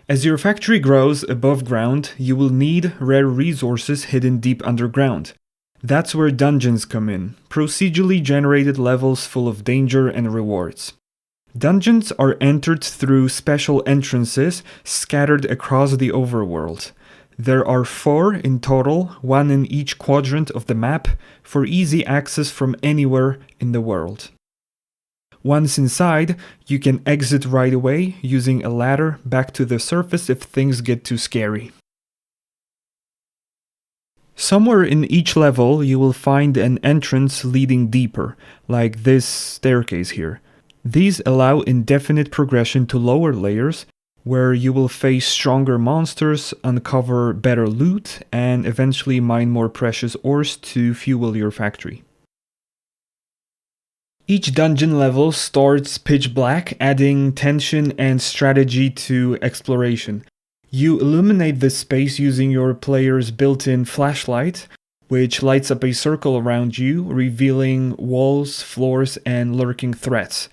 As your factory grows above ground, you will need rare resources hidden deep underground. That's where dungeons come in, procedurally generated levels full of danger and rewards. Dungeons are entered through special entrances scattered across the overworld. There are 4 in total, 1 in each quadrant of the map, for easy access from anywhere in the world. Once inside, you can exit right away using a ladder back to the surface if things get too scary. Somewhere in each level you will find an entrance leading deeper, like this staircase here. These allow indefinite progression to lower layers, where you will face stronger monsters, uncover better loot, and eventually mine more precious ores to fuel your factory. Each dungeon level starts pitch black, adding tension and strategy to exploration. You illuminate this space using your player's built-in flashlight, which lights up a circle around you, revealing walls, floors, and lurking threats.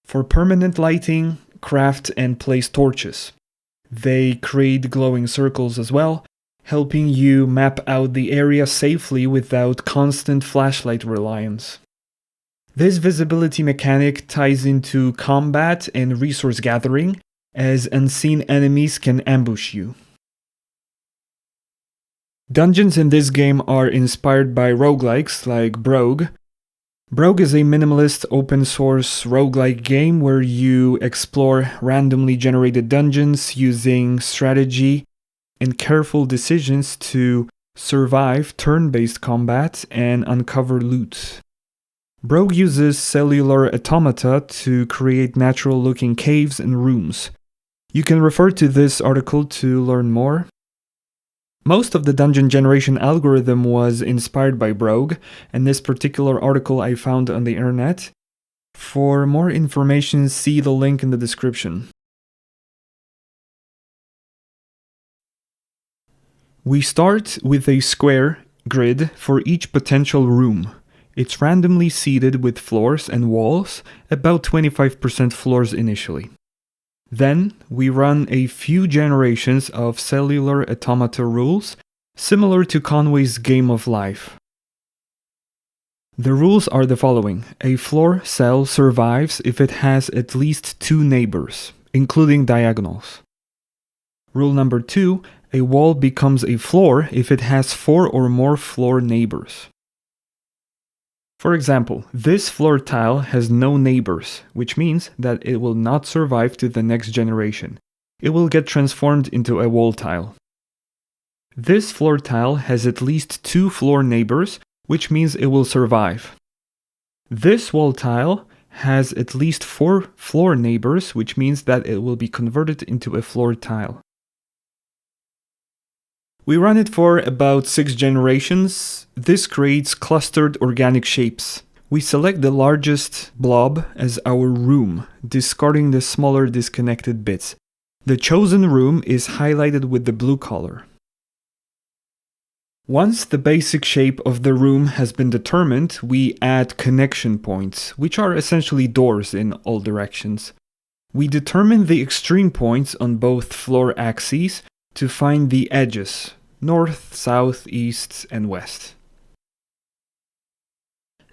For permanent lighting, craft and place torches. They create glowing circles as well, helping you map out the area safely without constant flashlight reliance. This visibility mechanic ties into combat and resource gathering, as unseen enemies can ambush you. Dungeons in this game are inspired by roguelikes like Brogue. Brogue is a minimalist open-source roguelike game where you explore randomly generated dungeons using strategy and careful decisions to survive turn-based combat and uncover loot. Brogue uses cellular automata to create natural-looking caves and rooms. You can refer to this article to learn more. Most of the dungeon generation algorithm was inspired by Brogue, and this particular article I found on the internet. For more information, see the link in the description. We start with a square grid for each potential room. It's randomly seeded with floors and walls, about 25% floors initially. Then, we run a few generations of cellular automata rules, similar to Conway's Game of Life. The rules are the following. A floor cell survives if it has at least 2 neighbors, including diagonals. Rule number 2, a wall becomes a floor if it has 4 or more floor neighbors. For example, this floor tile has no neighbors, which means that it will not survive to the next generation. It will get transformed into a wall tile. This floor tile has at least 2 floor neighbors, which means it will survive. This wall tile has at least 4 floor neighbors, which means that it will be converted into a floor tile. We run it for about 6 generations. This creates clustered organic shapes. We select the largest blob as our room, discarding the smaller disconnected bits. The chosen room is highlighted with the blue color. Once the basic shape of the room has been determined, we add connection points, which are essentially doors in all directions. We determine the extreme points on both floor axes to find the edges, north, south, east, and west.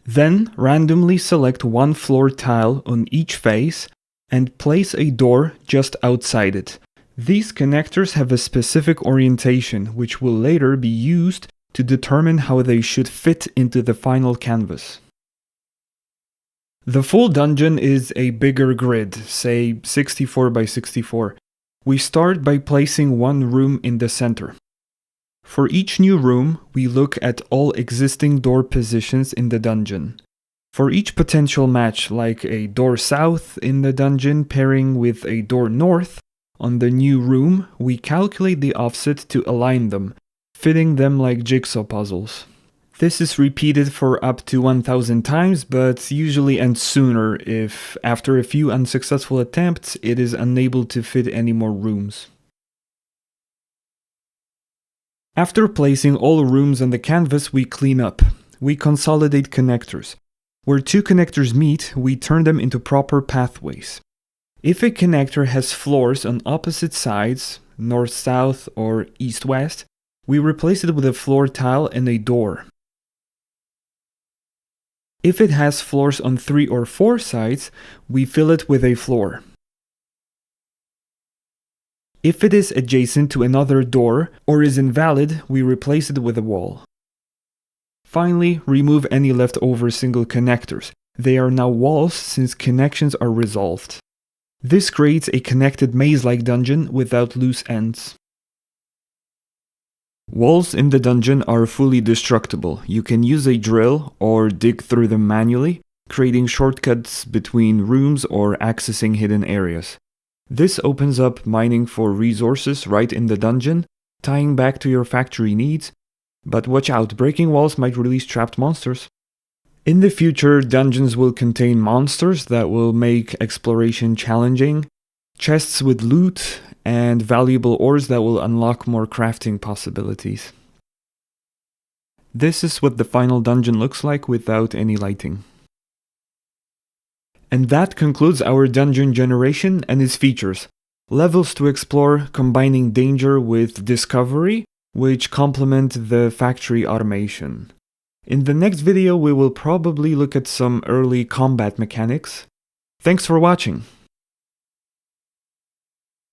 Then randomly select one floor tile on each face and place a door just outside it. These connectors have a specific orientation, which will later be used to determine how they should fit into the final canvas. The full dungeon is a bigger grid, say 64 by 64. We start by placing one room in the center. For each new room, we look at all existing door positions in the dungeon. For each potential match, like a door south in the dungeon pairing with a door north on the new room, we calculate the offset to align them, fitting them like jigsaw puzzles. This is repeated for up to 1000 times, but usually ends sooner if, after a few unsuccessful attempts, it is unable to fit any more rooms. After placing all rooms on the canvas, we clean up. We consolidate connectors. Where 2 connectors meet, we turn them into proper pathways. If a connector has floors on opposite sides, north-south, or east-west, we replace it with a floor tile and a door. If it has floors on 3 or 4 sides, we fill it with a floor. If it is adjacent to another door or is invalid, we replace it with a wall. Finally, remove any leftover single connectors. They are now walls since connections are resolved. This creates a connected maze-like dungeon without loose ends. Walls in the dungeon are fully destructible. You can use a drill or dig through them manually, creating shortcuts between rooms or accessing hidden areas. This opens up mining for resources right in the dungeon, tying back to your factory needs, but watch out, breaking walls might release trapped monsters. In the future, dungeons will contain monsters that will make exploration challenging, chests with loot, and valuable ores that will unlock more crafting possibilities. This is what the final dungeon looks like without any lighting. And that concludes our dungeon generation and its features. Levels to explore, combining danger with discovery, which complement the factory automation. In the next video we will probably look at some early combat mechanics. Thanks for watching!